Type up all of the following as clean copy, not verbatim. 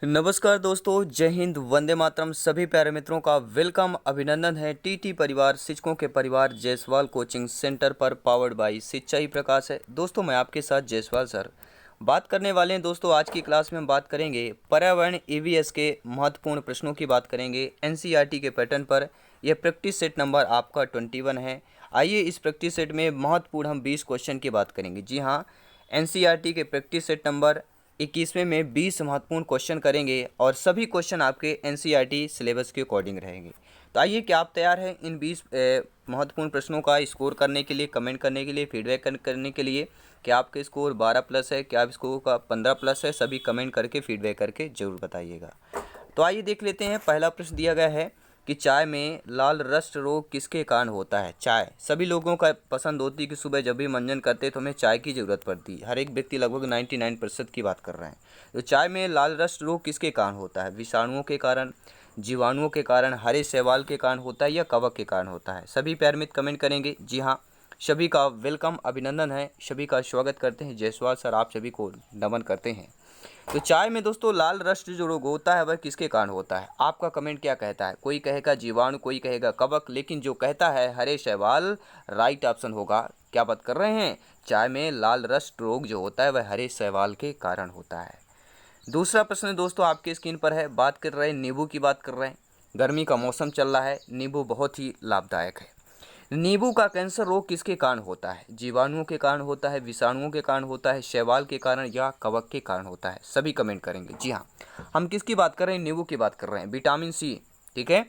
नमस्कार दोस्तों, जय हिंद, वंदे मातरम। सभी प्यारे मित्रों का वेलकम, अभिनंदन है। टीटी परिवार, शिक्षकों के परिवार जायसवाल कोचिंग सेंटर पर, पावर्ड बाय शिक्षा ही प्रकाश है। दोस्तों, मैं आपके साथ जायसवाल सर बात करने वाले हैं। दोस्तों, आज की क्लास में हम बात करेंगे पर्यावरण ईवीएस के महत्वपूर्ण प्रश्नों की बात करेंगे एनसीईआरटी के पैटर्न पर। यह प्रैक्टिस सेट नंबर आपका 21 है। आइए इस प्रैक्टिस सेट में महत्वपूर्ण हम 20 क्वेश्चन की बात करेंगे। जी हाँ, एनसीईआरटी के प्रैक्टिस सेट नंबर 21वें में 20 महत्वपूर्ण क्वेश्चन करेंगे और सभी क्वेश्चन आपके एनसीईआरटी सिलेबस के अकॉर्डिंग रहेंगे। तो आइए, क्या आप तैयार हैं इन 20 महत्वपूर्ण प्रश्नों का स्कोर करने के लिए, कमेंट करने के लिए, फीडबैक करने के लिए? क्या आपके स्कोर 12 प्लस है, क्या आप स्कोर का 15 प्लस है? सभी कमेंट करके, फीडबैक करके ज़रूर बताइएगा। तो आइए देख लेते हैं। पहला प्रश्न दिया गया है कि चाय में लाल रस्ट रोग किसके कारण होता है? चाय सभी लोगों का पसंद होती है कि सुबह जब भी मंजन करते तो हमें चाय की ज़रूरत पड़ती है। हर एक व्यक्ति लगभग 99% की बात कर रहे हैं। तो चाय में लाल रस्ट रोग किसके कारण होता है? विषाणुओं के कारण, जीवाणुओं के कारण, हरे शैवाल के कारण होता है या कवक के कारण होता है? सभी प्यारे मित्र कमेंट करेंगे। जी हाँ, सभी का वेलकम, अभिनंदन है, सभी का स्वागत करते हैं। जायसवाल सर आप सभी को नमन करते हैं। तो चाय में दोस्तों लाल रस्ट जो रोग होता है वह किसके कारण होता है? आपका कमेंट क्या कहता है? कोई कहेगा जीवाणु, कोई कहेगा कवक, लेकिन जो कहता है हरे शैवाल राइट ऑप्शन होगा। क्या बात कर रहे हैं? चाय में लाल रस्ट रोग जो होता है वह हरे शैवाल के कारण होता है। दूसरा प्रश्न दोस्तों आपके स्क्रीन पर है। बात कर रहे हैं नींबू की, बात कर रहे हैं। गर्मी का मौसम चल रहा है, नींबू बहुत ही लाभदायक है। नींबू का कैंसर रोग किसके कारण होता है? जीवाणुओं के कारण होता है, विषाणुओं के कारण होता है, शैवाल के कारण या कवक के कारण होता है? सभी कमेंट करेंगे। जी हाँ, हम किसकी बात कर रहे हैं? नींबू की बात कर रहे हैं। विटामिन सी, ठीक है,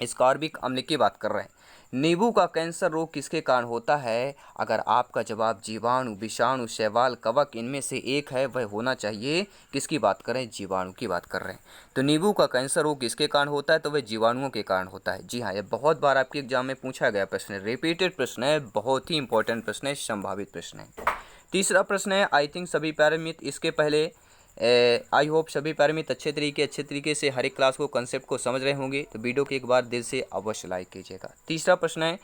स्कॉर्बिक अम्ल की बात कर रहे हैं। नींबू का कैंसर रोग किसके कारण होता है? अगर आपका जवाब जीवाणु, विषाणु, शैवाल, कवक इनमें से एक है, वह होना चाहिए। किसकी बात करें? जीवाणु की बात कर रहे हैं। तो नींबू का कैंसर रोग किसके कारण होता है? तो वह जीवाणुओं के कारण होता है। जी हाँ, यह बहुत बार आपके एग्जाम में पूछा गया प्रश्न है, रिपीटेड प्रश्न है, बहुत ही इंपॉर्टेंट प्रश्न है, संभावित प्रश्न है। तीसरा प्रश्न है, आई थिंक सभी प्यारे मित्र इसके पहले आई होप सभी प्यारे मित्र अच्छे तरीके से हर एक क्लास को, कंसेप्ट को समझ रहे होंगे। तो वीडियो को एक बार दिल से अवश्य लाइक कीजिएगा। तीसरा प्रश्न है,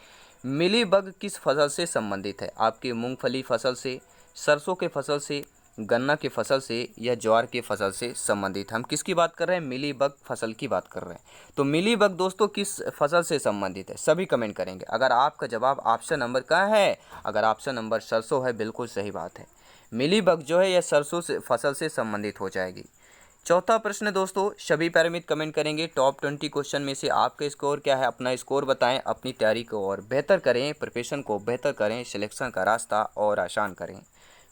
मिलीबग किस फसल से संबंधित है? आपके मूंगफली फसल से, सरसों के फसल से, गन्ना की फसल से या ज्वार की फसल से संबंधित? हम किसकी बात कर रहे हैं? मिलीबग फसल की बात कर रहे हैं। तो मिलीबग दोस्तों किस फसल से संबंधित है? सभी कमेंट करेंगे। अगर आपका जवाब ऑप्शन नंबर का है, अगर ऑप्शन नंबर सरसों है, बिल्कुल सही बात है। मिलीबग जो है यह सरसों से फसल से संबंधित हो जाएगी। चौथा प्रश्न दोस्तों, सभी पैरामीटर कमेंट करेंगे। टॉप 20 क्वेश्चन में से आपका स्कोर क्या है? अपना स्कोर बताएं, अपनी तैयारी को और बेहतर करें, प्रिपरेशन को बेहतर करें, सिलेक्शन का रास्ता और आसान करें।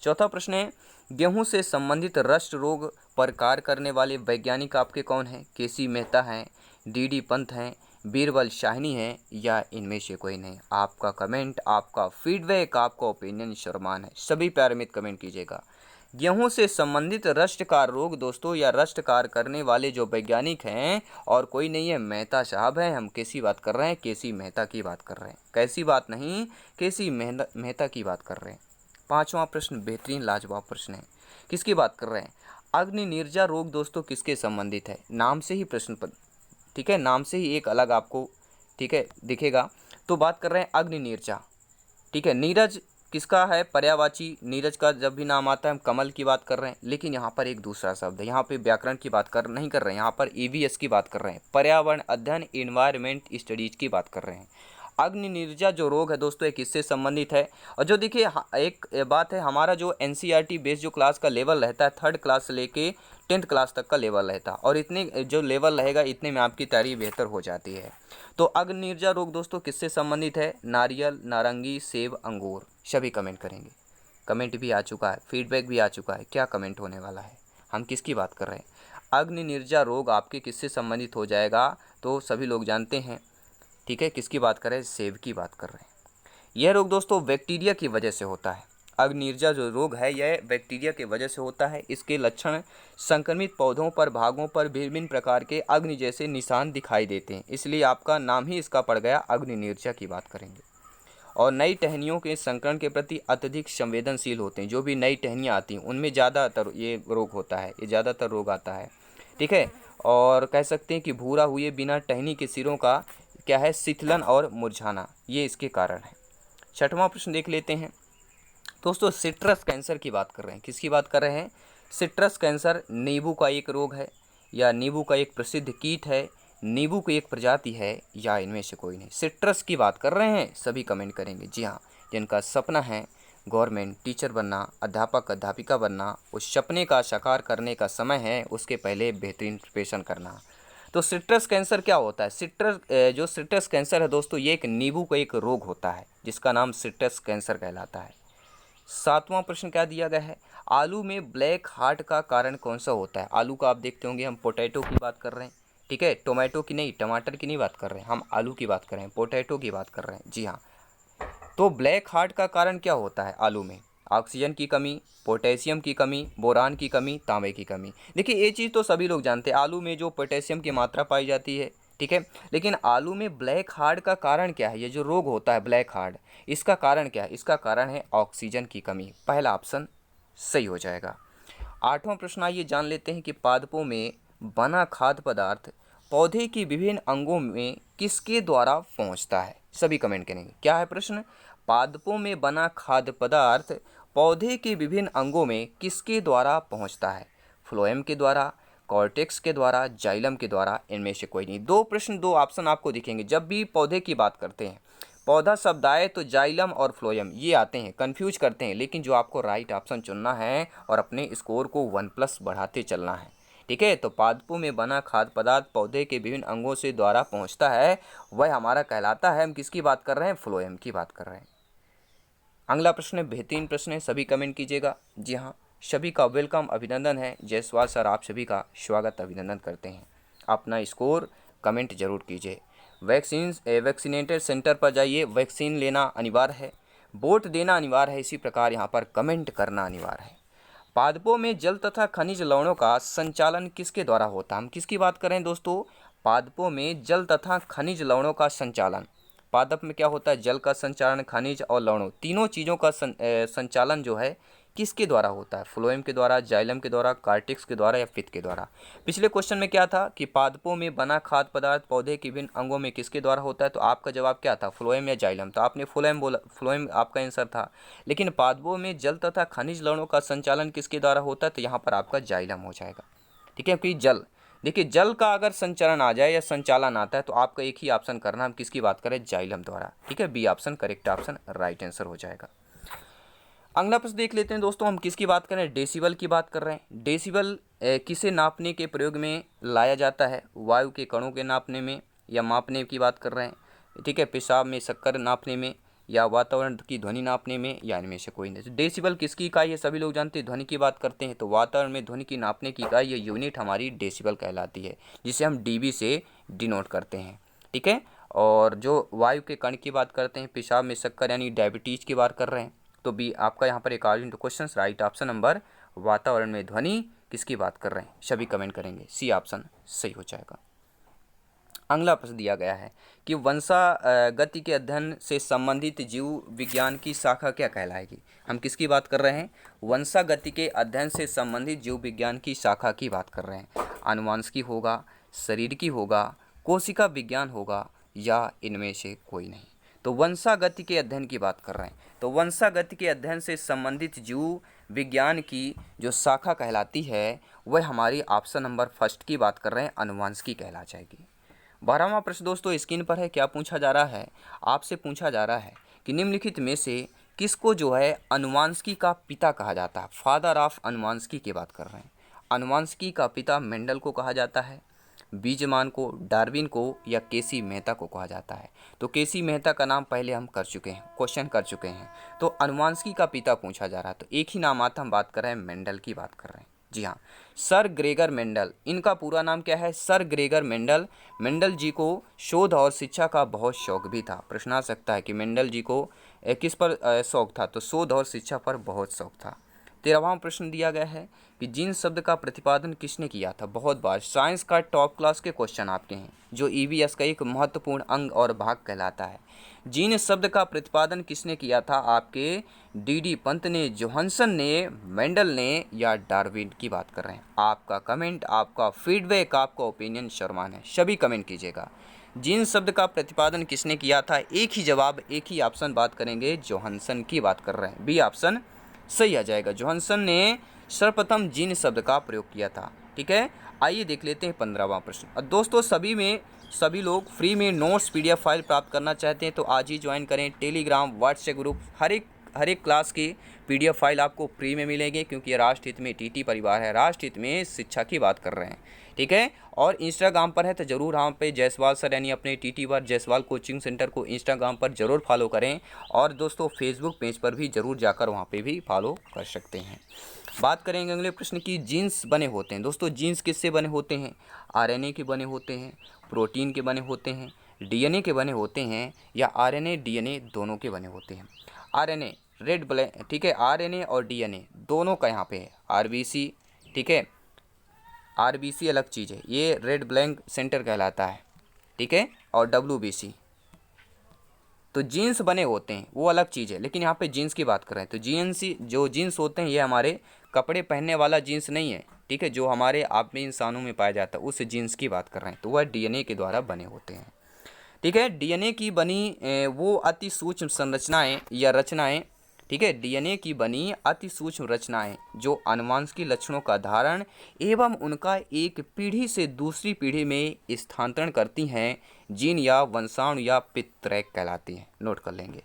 चौथा प्रश्न है, गेहूं से संबंधित रस्ट रोग पर कार्य करने वाले वैज्ञानिक आपके कौन हैं? केसी मेहता हैं, डीडी पंत हैं, बीरबल शाहनी है या इनमें से कोई नहीं? आपका कमेंट, आपका फीडबैक, आपका ओपिनियन शर्मान है। सभी प्यारे मित्र कमेंट कीजिएगा। गेहूं से संबंधित रष्टकार रोग दोस्तों या रष्टकार करने वाले जो वैज्ञानिक हैं और कोई नहीं है, मेहता साहब हैं। हम कैसी बात कर रहे हैं? केसी मेहता की बात कर रहे हैं। कैसी बात नहीं, केसी मेहता की बात कर रहे हैं। पांचवा प्रश्न बेहतरीन लाजवाब प्रश्न है। किसकी बात कर रहे हैं? अग्नि निर्जा रोग दोस्तों किसके संबंधित है? नाम से ही प्रश्न पर, ठीक है, नाम से ही एक अलग आपको, ठीक है, दिखेगा। तो बात कर रहे हैं अग्नि निर्जा, ठीक है। नीरज किसका है? पर्यायवाची। नीरज का जब भी नाम आता है हम कमल की बात कर रहे हैं, लेकिन यहाँ पर एक दूसरा शब्द है। यहाँ पे व्याकरण की बात नहीं कर रहे हैं, यहाँ पर ईवीएस की बात कर रहे हैं, पर्यावरण अध्ययन, इन्वायरमेंट स्टडीज की बात कर रहे हैं। अग्नि निर्जा जो रोग है दोस्तों एक किससे संबंधित है? और जो देखिए एक बात है, हमारा जो एनसीईआरटी बेस्ड जो क्लास का लेवल रहता है, 3rd क्लास से लेके 10th क्लास तक का लेवल रहता है, और इतने जो लेवल रहेगा इतने में आपकी तैयारी बेहतर हो जाती है। तो अग्नि निर्जा रोग दोस्तों किससे संबंधित है? नारियल, नारंगी, सेब, अंगूर। सभी कमेंट करेंगे। कमेंट भी आ चुका है, फीडबैक भी आ चुका है। क्या कमेंट होने वाला है? हम किसकी बात कर रहे हैं? अग्नि निर्जा रोग आपके किससे संबंधित हो जाएगा? तो सभी लोग जानते हैं, ठीक है, किसकी बात कर रहे हैं? सेब की बात कर रहे हैं। यह रोग दोस्तों बैक्टीरिया की वजह से होता है। अग्निर्जा जो रोग है यह बैक्टीरिया की वजह से होता है। इसके लक्षण संक्रमित पौधों पर, भागों पर विभिन्न प्रकार के अग्नि जैसे निशान दिखाई देते हैं, इसलिए आपका नाम ही इसका पड़ गया। अग्निर्जा की बात करेंगे। और नई टहनियों के संक्रमण के प्रति अत्यधिक संवेदनशील होते हैं। जो भी नई टहनियाँ आती हैं उनमें ज़्यादातर ये रोग होता है, ये ज़्यादातर रोग आता है, ठीक है। और कह सकते हैं कि भूरा हुए बिना टहनी के सिरों का क्या है? शिथिलन और मुरझाना, ये इसके कारण है। छठवां प्रश्न देख लेते हैं दोस्तों, सिट्रस कैंसर की बात कर रहे हैं। किसकी बात कर रहे हैं? सिट्रस कैंसर नींबू का एक रोग है। या नींबू का एक प्रसिद्ध कीट है, नींबू की एक प्रजाति है, या इनमें से कोई नहीं। सिट्रस की बात कर रहे हैं, सभी कमेंट करेंगे जी हाँ। जिनका सपना है गवर्नमेंट टीचर बनना, अध्यापक अध्यापिका बनना, उस सपने का साकार करने का समय है, उसके पहले बेहतरीन प्रिपरेशन करना। तो सिट्रस कैंसर क्या होता है? जो सिट्रस कैंसर है दोस्तों, ये एक नींबू का एक रोग होता है जिसका नाम सिट्रस कैंसर कहलाता है। 7वां प्रश्न क्या दिया गया है? आलू में ब्लैक हार्ट का कारण कौन सा होता है? आलू का आप देखते होंगे, हम पोटैटो की बात कर रहे हैं, ठीक है, टोमेटो की नहीं, टमाटर की नहीं बात कर रहे हैं, हम आलू की बात कर रहे हैं, पोटैटो की बात कर रहे हैं जी हाँ। तो ब्लैक हार्ट का कारण क्या होता है आलू में? ऑक्सीजन की कमी, पोटेशियम की कमी, बोरान की कमी, तांबे की कमी। देखिए ये चीज़ तो सभी लोग जानते हैं, आलू में जो पोटेशियम की मात्रा पाई जाती है, ठीक है, लेकिन आलू में ब्लैक हार्ट का कारण क्या है? ये जो रोग होता है ब्लैक हार्ट, इसका कारण क्या है? इसका कारण है ऑक्सीजन की कमी। पहला ऑप्शन सही हो जाएगा। 8वां प्रश्न आइए जान लेते हैं कि पादपों में बना खाद्य पदार्थ पौधे की विभिन्न अंगों में किसके द्वारा पहुंचता है? सभी कमेंट करेंगे। क्या है प्रश्न? पादपों में बना खाद्य पदार्थ पौधे के विभिन्न अंगों में किसके द्वारा पहुंचता है? फ्लोएम के द्वारा, कॉर्टेक्स के द्वारा, जाइलम के द्वारा, इनमें से कोई नहीं। दो प्रश्न, दो ऑप्शन आपको दिखेंगे जब भी पौधे की बात करते हैं। पौधा शब्द आए तो जाइलम और फ्लोएम ये आते हैं, कंफ्यूज करते हैं, लेकिन जो आपको राइट ऑप्शन चुनना है और अपने स्कोर को 1+ बढ़ाते चलना है, ठीक है। तो पादपों में बना खाद्य पदार्थ पौधे के विभिन्न अंगों से द्वारा पहुंचता है, वह हमारा कहलाता है, हम किसकी बात कर रहे हैं? फ्लोएम की बात कर रहे हैं। अगला प्रश्न बेहतरीन प्रश्न है, सभी कमेंट कीजिएगा जी हाँ। सभी का वेलकम, अभिनंदन है। जायसवाल सर आप सभी का स्वागत अभिनंदन करते हैं। अपना स्कोर कमेंट जरूर कीजिए। वैक्सीनेटेड सेंटर पर जाइए, वैक्सीन लेना अनिवार्य है, वोट देना अनिवार्य है, इसी प्रकार यहाँ पर कमेंट करना अनिवार्य है। पादपों में जल तथा खनिज लवणों का संचालन किसके द्वारा होता है? हम किसकी बात कर रहे हैं दोस्तों? पादपों में जल तथा खनिज लवणों का संचालन। पादप में क्या होता है? जल का संचालन, खनिज और लवणों, तीनों चीज़ों का संचालन जो है किसके द्वारा होता है? फ्लोएम के द्वारा, जाइलम के द्वारा, कार्टेक्स के द्वारा या पित्त के द्वारा। पिछले क्वेश्चन में क्या था कि पादपों में बना खाद्य पदार्थ पौधे के विभिन्न अंगों में किसके द्वारा होता है? तो आपका जवाब क्या था? फ्लोएम या जाइलम। तो आपने फ्लोएम बोला, फ्लोएम आपका आंसर था। लेकिन पादपों में जल तथा खनिज लवणों का संचालन किसके द्वारा होता है? तो यहाँ पर आपका जाइलम हो जाएगा, ठीक है। क्योंकि जल, देखिए जल का अगर संचरण आ जाए या संचालन आता है तो आपका एक ही ऑप्शन करना, हम किसकी बात करें? जाइलम द्वारा, ठीक है। B option correct option, right answer हो जाएगा। अगला प्रश्न देख लेते हैं दोस्तों, हम किसकी बात कर रहे हैं? डेसिबल की बात कर रहे हैं। डेसिबल किसे नापने के प्रयोग में लाया जाता है? वायु के कणों के नापने में या मापने की बात कर रहे हैं, ठीक है, पेशाब में शक्कर नापने में, या वातावरण की ध्वनि नापने में, या इनमें से कोई नहीं। डेसिबल किसकी इकाई है? सभी लोग जानते हैं, ध्वनि की बात करते हैं तो वातावरण में ध्वनि की नापने की इकाई, ये यूनिट हमारी डेसिबल कहलाती है, जिसे हम डीबी से डिनोट करते हैं, ठीक है। और जो वायु के कण की बात करते हैं, पेशाब में शक्कर यानी डायबिटीज की बात कर रहे हैं, तो बी आपका यहाँ पर according to question right option number, वातावरण में ध्वनि किसकी बात कर रहे हैं, सभी कमेंट करेंगे, सी ऑप्शन सही हो जाएगा। अगला प्रश्न दिया गया है कि वंशागति के अध्ययन से संबंधित जीव विज्ञान की शाखा क्या कहलाएगी? हम किसकी बात कर रहे हैं? वंशागति के अध्ययन से संबंधित जीव विज्ञान की शाखा की बात कर रहे हैं। आनुवांशिकी होगा, शरीर की होगा, कोशिका विज्ञान होगा, या इनमें से कोई नहीं। तो वंशागति के अध्ययन की बात कर रहे हैं, तो वंशागति के अध्ययन से संबंधित जीव विज्ञान की जो शाखा कहलाती है वह हमारी ऑप्शन नंबर फर्स्ट की बात कर रहे हैं, आनुवांशिकी कहला जाएगी। 12वां प्रश्न दोस्तों स्क्रीन पर है, क्या पूछा जा रहा है? आपसे पूछा जा रहा है कि निम्नलिखित में से किसको जो है अनुवांशिकी का पिता कहा जाता है? फादर ऑफ अनुवांशिकी की बात कर रहे हैं। अनुवांशिकी का पिता मेंडल को कहा जाता है, बीजमान को, डार्विन को, या केसी मेहता को कहा जाता है। तो केसी मेहता का नाम पहले हम कर चुके हैं, क्वेश्चन कर चुके हैं, तो अनुवांशिकी का पिता पूछा जा रहा है तो एक ही नाम आता, हम बात कर रहे हैं मेंडल की बात कर रहे हैं जी हाँ, सर ग्रेगर मेंडल। इनका पूरा नाम क्या है? Sir Gregor Mendel. मेंडल जी को शोध और शिक्षा का बहुत शौक भी था। प्रश्न आ सकता है कि मेंडल जी को किस पर शौक था? तो शोध और शिक्षा पर बहुत शौक था। 13वां प्रश्न दिया गया है कि जीन शब्द का प्रतिपादन किसने किया था? बहुत बार साइंस का टॉप क्लास के क्वेश्चन आपके हैं, जो ईवीएस का एक महत्वपूर्ण अंग और भाग कहलाता है। जीन शब्द का प्रतिपादन किसने किया था? आपके डीडी पंत ने, जोहानसन ने, मेंडल ने, या डार्विन की बात कर रहे हैं। आपका कमेंट, आपका फीडबैक, आपका ओपिनियन शर्मान है, सभी कमेंट कीजिएगा। जीन शब्द का प्रतिपादन किसने किया था? एक ही जवाब, एक ही ऑप्शन बात करेंगे, जोहानसन की बात कर रहे हैं, बी ऑप्शन सही आ जाएगा। जोहानसन ने सर्वप्रथम जीन शब्द का प्रयोग किया था, ठीक ठीक है। आइए देख लेते हैं 15वां प्रश्न। और दोस्तों सभी लोग फ्री में नोट्स पीडीएफ फाइल प्राप्त करना चाहते हैं तो आज ही ज्वाइन करें टेलीग्राम व्हाट्सएप ग्रुप। हर एक क्लास की पीडीएफ फाइल आपको फ्री में मिलेगी, क्योंकि ये राष्ट्र हित में टीटी परिवार है, राष्ट्र हित में शिक्षा की बात कर रहे हैं, ठीक है। और इंस्टाग्राम पर है तो ज़रूर हम पे जायसवाल सर यानी अपने टीटी पर जायसवाल कोचिंग सेंटर को इंस्टाग्राम पर ज़रूर फॉलो करें। और दोस्तों फेसबुक पेज पर भी ज़रूर जाकर वहाँ पे भी फॉलो कर सकते हैं। बात करेंगे अगले प्रश्न की। जीन्स बने होते हैं दोस्तों, जीन्स किससे बने होते हैं? आरएनए के बने होते हैं, प्रोटीन के बने होते हैं, डीएनए के बने होते हैं, या आरएनए डीएनए दोनों के बने होते हैं? आरएनए रेड ब्लड, ठीक है, आरएनए और डीएनए दोनों का यहाँ पे है। आरबीसी, ठीक है, आरबीसी अलग चीज़ है, ये रेड ब्लड सेंटर कहलाता है, ठीक है, और डब्ल्यूबीसी। तो जीन्स बने होते हैं वो अलग चीज़ है, लेकिन यहाँ पे जीन्स की बात कर रहे हैं। तो जो जीन्स होते हैं ये हमारे कपड़े पहनने वाला जीन्स नहीं है, ठीक है, जो हमारे आप में इंसानों में पाया जाता है उस जीन्स की बात कर रहे हैं। तो वह डीएनए के द्वारा बने होते हैं, ठीक है। डीएनए की बनी वो अति सूक्ष्म संरचनाएं या रचनाएं, ठीक है, डीएनए की बनी अति सूक्ष्म रचनाएं जो आनुवंशिक लक्षणों का धारण एवं उनका एक पीढ़ी से दूसरी पीढ़ी में स्थानांतरण करती हैं, जीन या वंशाणु या पितृक कहलाती हैं। नोट कर लेंगे।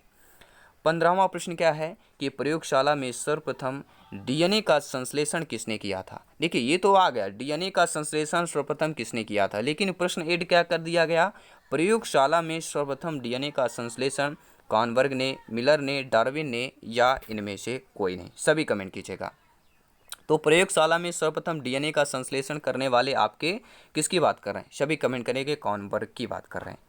15वां प्रश्न क्या है कि प्रयोगशाला में सर्वप्रथम डीएनए का संश्लेषण किसने किया था? देखिए ये तो आ गया, डीएनए का संश्लेषण सर्वप्रथम किसने किया था, लेकिन प्रश्न एड क्या कर दिया गया? प्रयोगशाला में सर्वप्रथम डीएनए का संश्लेषण कॉनबर्ग ने, मिलर ने, डार्विन ने, या इनमें से कोई नहीं? सभी कमेंट कीजिएगा। तो प्रयोगशाला में सर्वप्रथम डीएनए का संश्लेषण करने वाले आपके किसकी बात कर रहे हैं? सभी कमेंट करेंगे कॉनबर्ग की बात कर रहे हैं।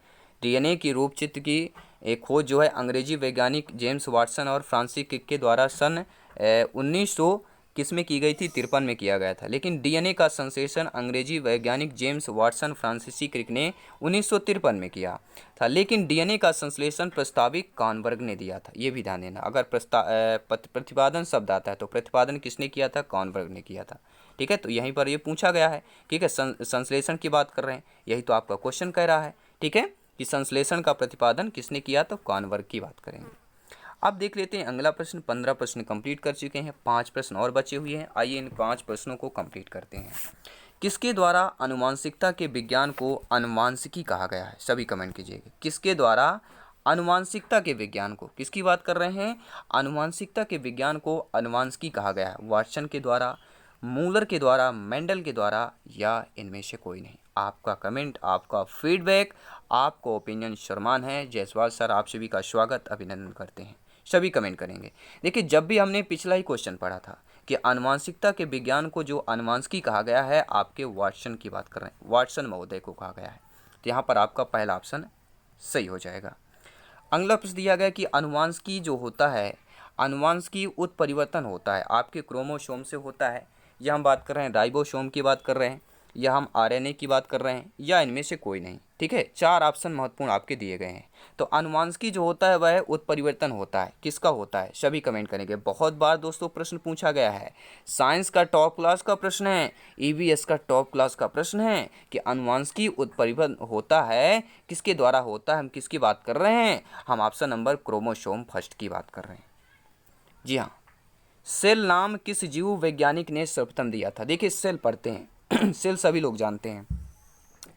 डीएनए की रूपचित्र की एक खोज जो है अंग्रेजी वैज्ञानिक जेम्स वाटसन और फ्रांसिस क्रिक के द्वारा सन 1900 किसमें की गई थी? 53 में किया गया था। लेकिन डीएनए का संश्लेषण अंग्रेजी वैज्ञानिक जेम्स वाटसन फ्रांसिस क्रिक ने 1953 में किया था। लेकिन डीएनए का संश्लेषण प्रस्तावित कॉनबर्ग ने दिया था, ये भी ध्यान देना। अगर प्रतिपादन शब्द आता है तो प्रतिपादन किसने किया था? कॉनबर्ग ने किया था, ठीक है। तो यहीं पर ये पूछा गया है, ठीक है, संश्लेषण की बात कर रहे हैं, यही तो आपका क्वेश्चन कह रहा है, ठीक है, कि संश्लेषण का प्रतिपादन किसने किया? तो कॉनबर्ग की बात करेंगे। अब देख लेते हैं अगला प्रश्न। 15 प्रश्न कंप्लीट कर चुके हैं, 5 प्रश्न और बचे हुए हैं। आइए इन 5 प्रश्नों को कंप्लीट करते हैं। किसके द्वारा आनुवंशिकता के विज्ञान को आनुवंशिकी कहा गया है? सभी कमेंट कीजिएगा। किसके द्वारा आनुवंशिकता के विज्ञान को, किसकी बात कर रहे हैं? आनुवंशिकता के विज्ञान को आनुवंशिकी कहा गया है। वाटसन के द्वारा, मूलर के द्वारा, मेंडल के द्वारा, या इनमें से कोई नहीं? आपका कमेंट, आपका फीडबैक, आपका ओपिनियन शर्मान है। जायसवाल सर आप सभी का स्वागत, अभिनंदन करते हैं। सभी कमेंट करेंगे। देखिए जब भी हमने पिछला ही क्वेश्चन पढ़ा था कि आनुवंशिकता के विज्ञान को जो आनुवंशिकी कहा गया है, आपके वाटसन की बात कर रहे हैं, वाटसन महोदय को कहा गया है। तो यहाँ पर आपका पहला ऑप्शन सही हो जाएगा। अगला प्रश्न दिया गया कि आनुवंशिकी जो होता है, आनुवंशिकी उत्परिवर्तन होता है आपके क्रोमोसोम से होता है, या हम बात कर रहे हैं राइबोसोम की बात कर रहे हैं, या हम आरएनए की बात कर रहे हैं, या इनमें से कोई नहीं, ठीक है। 4 ऑप्शन महत्वपूर्ण आपके दिए गए हैं। तो आनुवंशिकी जो होता है वह उत्परिवर्तन होता है, किसका होता है? सभी कमेंट करेंगे। बहुत बार दोस्तों प्रश्न पूछा गया है, साइंस का टॉप क्लास का प्रश्न है, ईवीएस का टॉप क्लास का प्रश्न है कि आनुवंशिकी उत्परिवर्तन होता है, किसके द्वारा होता है? हम किसकी बात कर रहे हैं? हम ऑप्शन नंबर क्रोमोसोम फर्स्ट की बात कर रहे हैं। जी हाँ, सेल नाम किस जीव वैज्ञानिक ने सर्वप्रथम दिया था? देखिए सेल पढ़ते हैं सेल सभी लोग जानते हैं,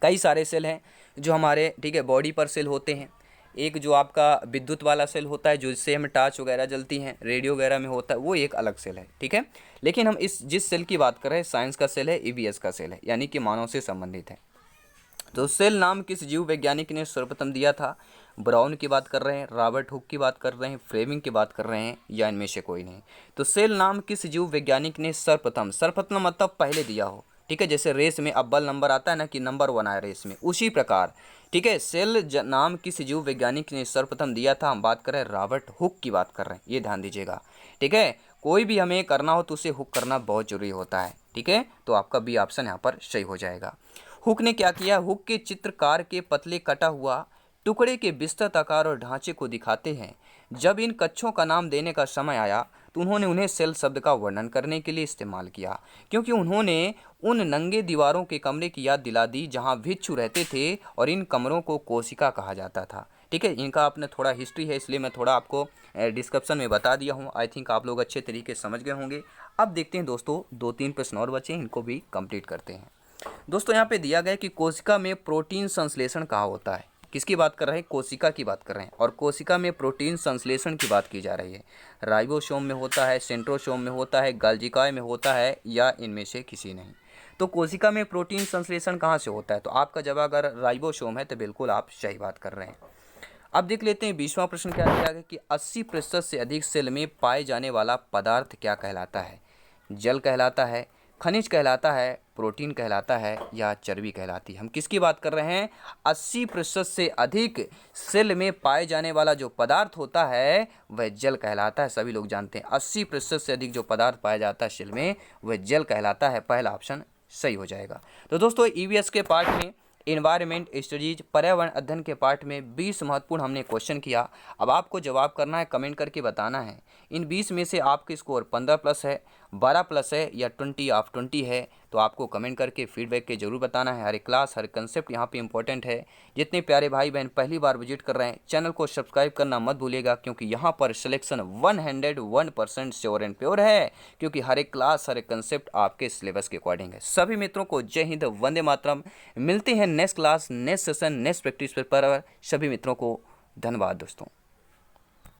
कई सारे सेल हैं जो हमारे, ठीक है, बॉडी पर सेल होते हैं। एक जो आपका विद्युत वाला सेल होता है, जो जिससे हमें टॉर्च वगैरह जलती हैं, रेडियो वगैरह में होता है, वो एक अलग सेल है, ठीक है। लेकिन हम जिस सेल की बात कर रहे हैं, साइंस का सेल है, ईवीएस का सेल है, यानी कि मानव से संबंधित है। तो सेल नाम किस जीव वैज्ञानिक ने सर्वप्रथम दिया था? ब्राउन की बात कर रहे हैं, रॉबर्ट हुक की बात कर रहे हैं, फ्लेमिंग की बात कर रहे हैं, या इनमें से कोई नहीं? तो सेल नाम किस जीव वैज्ञानिक ने सर्वप्रथम मतलब पहले दिया हो, ठीक है। जैसे रेस में अव्वल नंबर आता है ना कि नंबर 1 आया रेस में, उसी प्रकार, ठीक है, सेल नाम किस जीव वैज्ञानिक ने सर्वप्रथम दिया था? हम बात कर रहे हैं रॉबर्ट हुक की बात कर रहे हैं, ये ध्यान दीजिएगा, ठीक है। कोई भी हमें करना हो तो उसे हुक करना बहुत जरूरी होता है, ठीक है। तो आपका बी ऑप्शन यहाँ पर सही हो जाएगा। हुक ने क्या किया? हुक के चित्रकार के पतले कटा हुआ टुकड़े के विस्तृत आकार और ढांचे को दिखाते हैं। जब इन कक्षों का नाम देने का समय आया तो उन्होंने उन्हें सेल शब्द का वर्णन करने के लिए इस्तेमाल किया, क्योंकि उन्होंने उन नंगे दीवारों के कमरे की याद दिला दी जहां भिक्षु रहते थे, और इन कमरों को कोशिका कहा जाता था, ठीक है। इनका आपने थोड़ा हिस्ट्री है, इसलिए मैं थोड़ा आपको डिस्क्रिप्शन में बता दिया हूँ। आई थिंक आप लोग अच्छे तरीके से समझ गए होंगे। अब देखते हैं दोस्तों, 2-3 प्रश्न और बचे, इनको भी कंप्लीट करते हैं। दोस्तों यहाँ पे दिया गया है कि कोशिका में प्रोटीन संश्लेषण कहाँ होता है। किसकी बात कर रहे हैं? कोशिका की बात कर रहे हैं। और कोशिका में प्रोटीन संश्लेषण की बात की जा रही है। राइबोसोम में होता है, सेंट्रोसोम में होता है, गाल्जिकाय में होता है, या इनमें से किसी नहीं। तो कोशिका में प्रोटीन संश्लेषण कहाँ से होता है? तो आपका जवाब अगर राइबोसोम है तो बिल्कुल आप सही बात कर रहे हैं। अब देख लेते हैं 20वां प्रश्न क्या दिया गया कि 80% से अधिक सेल में पाए जाने वाला पदार्थ क्या कहलाता है? जल कहलाता है, खनिज कहलाता है, प्रोटीन कहलाता है, या चर्बी कहलाती है? हम किसकी बात कर रहे हैं? 80% से अधिक सेल में पाए जाने वाला जो पदार्थ होता है वह जल कहलाता है। सभी लोग जानते हैं 80% से अधिक जो पदार्थ पाया जाता है सेल में वह जल कहलाता है। पहला ऑप्शन सही हो जाएगा। तो दोस्तों ईवीएस के पार्ट में इन्वायरमेंट स्टडीज पर्यावरण अध्ययन के पार्ट में 20 महत्वपूर्ण हमने क्वेश्चन किया। अब आपको जवाब करना है, कमेंट करके बताना है इन 20 में से आपके स्कोर 15 प्लस है, 12 प्लस है, या 20 ऑफ 20 है। तो आपको कमेंट करके फीडबैक के जरूर बताना है। हर एक क्लास, हर कंसेप्ट यहाँ पे इंपॉर्टेंट है। जितने प्यारे भाई बहन पहली बार विजिट कर रहे हैं, चैनल को सब्सक्राइब करना मत भूलिएगा, क्योंकि यहाँ पर सिलेक्शन 101% श्योर एंड प्योर है, क्योंकि हर एक क्लास, हर एक कंसेप्ट आपके सिलेबस के अकॉर्डिंग है। सभी मित्रों को जय हिंद, वंदे मातरम। मिलते हैं next class, next session, next practice paper. सभी मित्रों को धन्यवाद दोस्तों।